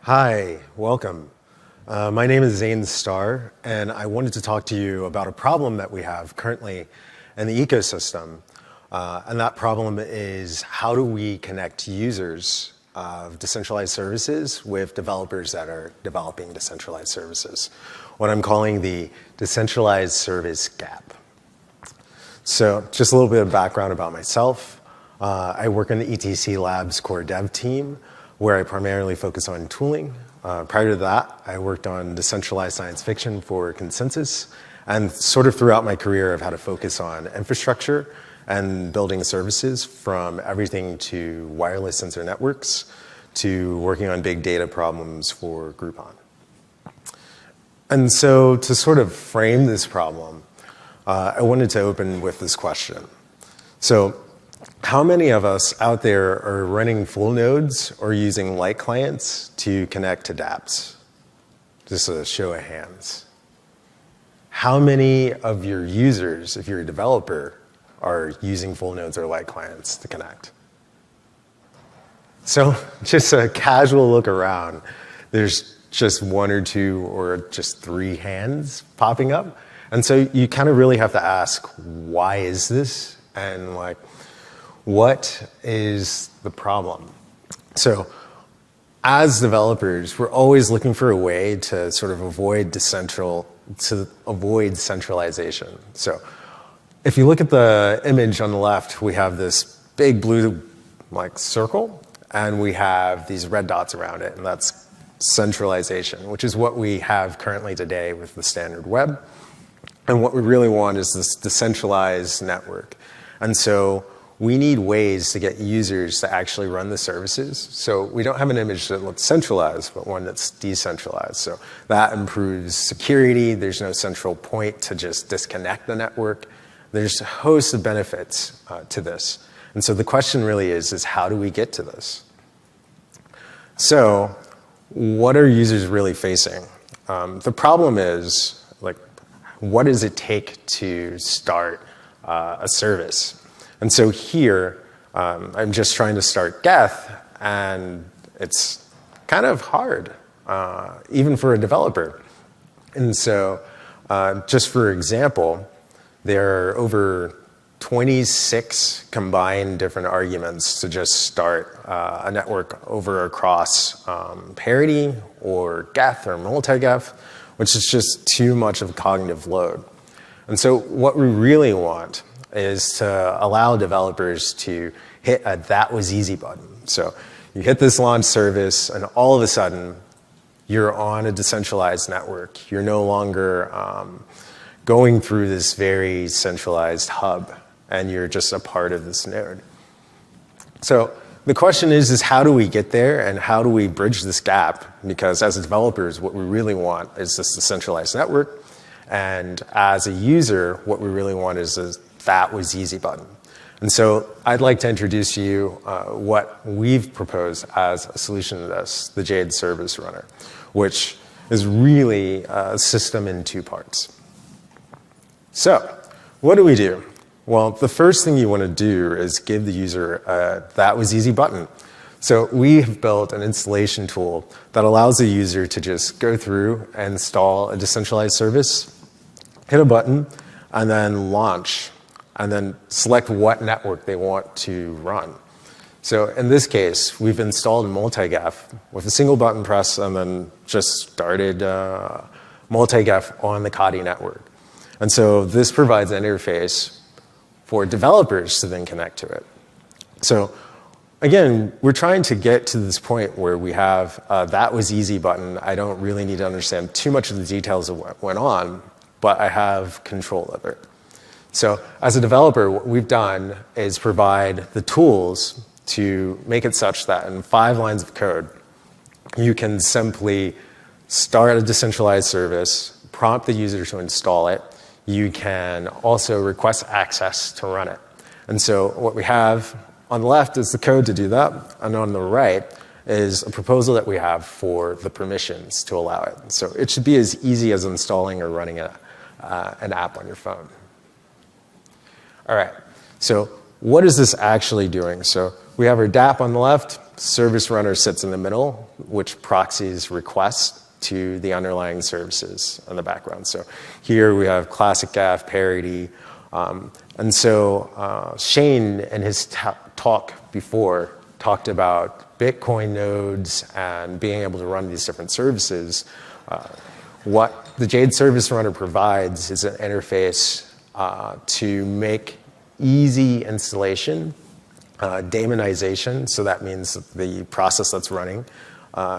Hi, welcome. My name is Zane Starr, and I wanted to talk to you about a problem that we have currently in the ecosystem. And that problem is, how do we connect users of decentralized services with developers that are developing decentralized services? What I'm calling the decentralized service gap. So just a little bit of background about myself. I work in the ETC Labs core dev team, where I primarily focus on tooling. Prior to that, I worked on decentralized science fiction for Consensus. And sort of throughout my career, I've had to focus on infrastructure and building services, from everything to wireless sensor networks to working on big data problems for Groupon. And so to sort of frame this problem, I wanted to open with this question. So, how many of us out there are running full nodes or using light clients to connect to dApps? Just a show of hands. How many of your users, if you're a developer, are using full nodes or light clients to connect? So just a casual look around, there's just one or two or just three hands popping up. And so you kind of really have to ask, why is this? And like, what is the problem? So as developers, we're always looking for a way to sort of avoid centralization. So if you look at the image on the left, we have this big blue like circle, and we have these red dots around it, and that's centralization, which is what we have currently today with the standard web. And what we really want is this decentralized network. And so we need ways to get users to actually run the services. So we don't have an image that looks centralized, but one that's decentralized. So that improves security. There's no central point to just disconnect the network. There's a host of benefits to this. And so the question really is how do we get to this? So what are users really facing? The problem is, like, what does it take to start a service? And so here, I'm just trying to start Geth, and it's kind of hard, even for a developer. And so just for example, there are over 26 combined different arguments to just start a network over across parity or Geth or multi-Geth, which is just too much of a cognitive load. And so what we really want is to allow developers to hit a "that was easy" button. So you hit this launch service, and all of a sudden, you're on a decentralized network. You're no longer going through this very centralized hub, and you're just a part of this node. So the question is how do we get there, and how do we bridge this gap? Because as developers, what we really want is this decentralized network. And as a user, what we really want is this "that was easy" button. And so I'd like to introduce to you what we've proposed as a solution to this, the Jade Service Runner, which is really a system in two parts. So what do we do? Well, the first thing you want to do is give the user a "that was easy" button. So we have built an installation tool that allows the user to just go through and install a decentralized service, hit a button, and then launch, and then select what network they want to run. So in this case, we've installed multi-Geth with a single button press, and then just started multi-Geth on the Kadi network. And so this provides an interface for developers to then connect to it. So again, we're trying to get to this point where we have a "that was easy" button. I don't really need to understand too much of the details of what went on, but I have control of it. So as a developer, what we've done is provide the tools to make it such that in 5 lines of code, you can simply start a decentralized service, prompt the user to install it. You can also request access to run it. And so what we have on the left is the code to do that, and on the right is a proposal that we have for the permissions to allow it. So it should be as easy as installing or running an app on your phone. All right, so what is this actually doing? So we have our dApp on the left. Service runner sits in the middle, which proxies requests to the underlying services in the background. So here we have classic graph parity. And so Shane, in his talk before, talked about Bitcoin nodes and being able to run these different services. What the Jade Service Runner provides is an interface to make easy installation, daemonization, so that means that the process that's running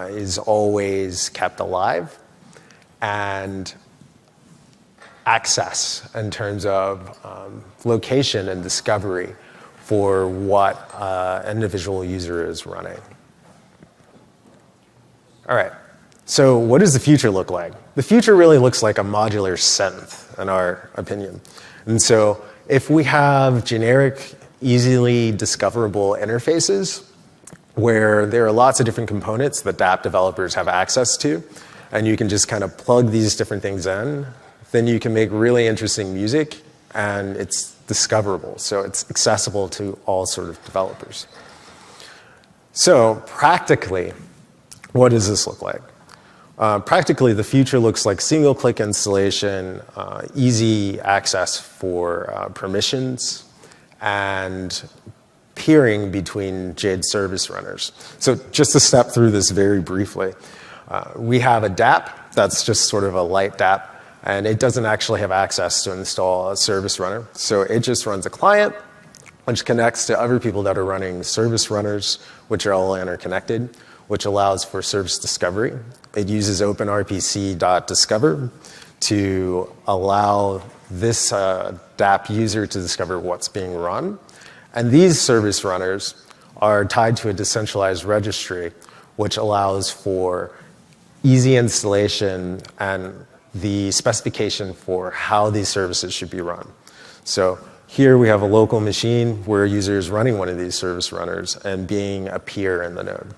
is always kept alive, and access in terms of location and discovery for what an individual user is running. All right, so what does the future look like? The future really looks like a modular synth, in our opinion. And so if we have generic, easily discoverable interfaces where there are lots of different components that dApp developers have access to, and you can just kind of plug these different things in, then you can make really interesting music, and it's discoverable, so it's accessible to all sort of developers. So practically, what does this look like? Practically, the future looks like single-click installation, easy access for permissions, and peering between Jade Service Runners. So just to step through this very briefly, we have a dApp that's just sort of a light dApp, and it doesn't actually have access to install a service runner. So it just runs a client, which connects to other people that are running service runners, which are all interconnected, which allows for service discovery. It uses openrpc.discover to allow this dApp user to discover what's being run. And these service runners are tied to a decentralized registry, which allows for easy installation and the specification for how these services should be run. So here we have a local machine where a user is running one of these service runners and being a peer in the node.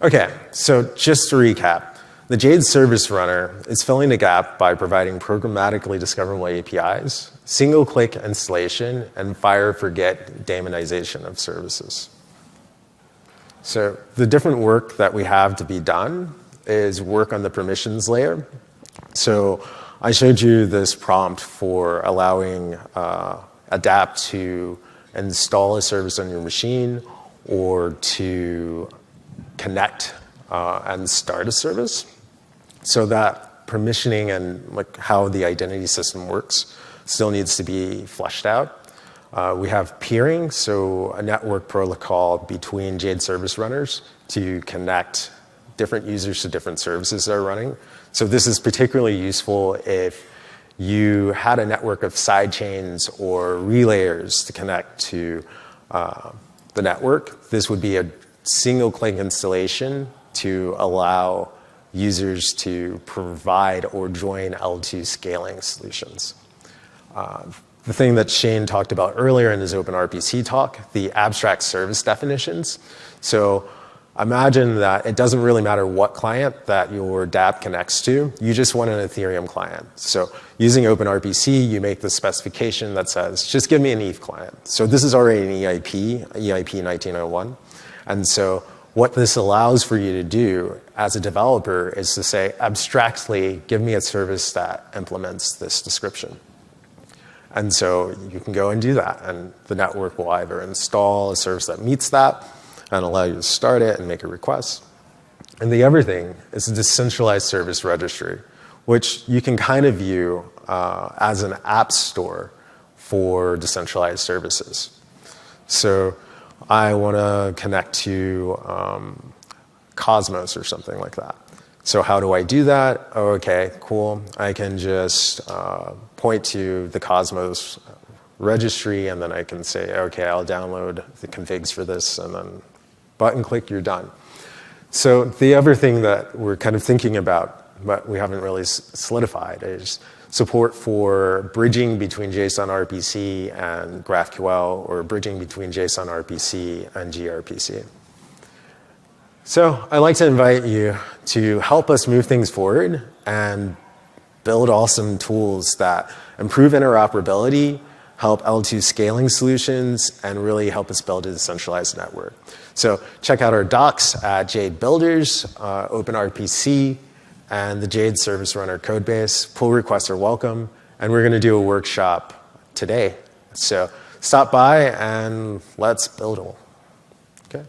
Okay, so just to recap, the Jade Service Runner is filling the gap by providing programmatically discoverable APIs, single-click installation, and fire-forget daemonization of services. So the different work that we have to be done is work on the permissions layer. So I showed you this prompt for allowing a dApp to install a service on your machine or to connect and start a service. So that permissioning and like how the identity system works still needs to be fleshed out. We have peering, so a network protocol between Jade Service Runners to connect different users to different services they're running. So this is particularly useful if you had a network of sidechains or relayers to connect to the network. This would be a single-click installation to allow users to provide or join L2 scaling solutions. The thing that Shane talked about earlier in his OpenRPC talk, the abstract service definitions. So imagine that it doesn't really matter what client that your dApp connects to. You just want an Ethereum client. So using OpenRPC, you make the specification that says, just give me an ETH client. So this is already an EIP 1901. And so what this allows for you to do as a developer is to say, abstractly, give me a service that implements this description. And so you can go and do that, and the network will either install a service that meets that and allow you to start it and make a request. And the other thing is a decentralized service registry, which you can kind of view as an app store for decentralized services. So I want to connect to Cosmos or something like that. So how do I do that? Oh, okay, cool. I can just point to the Cosmos registry, and then I can say, okay, I'll download the configs for this, and then button click, you're done. So the other thing that we're kind of thinking about, but we haven't really solidified, is support for bridging between JSON RPC and GraphQL, or bridging between JSON RPC and gRPC. So I'd like to invite you to help us move things forward and build awesome tools that improve interoperability, help L2 scaling solutions, and really help us build a decentralized network. So check out our docs at Jade Builders, OpenRPC, and the Jade Service Runner codebase. Pull requests are welcome, and we're going to do a workshop today. So stop by and let's build. Okay.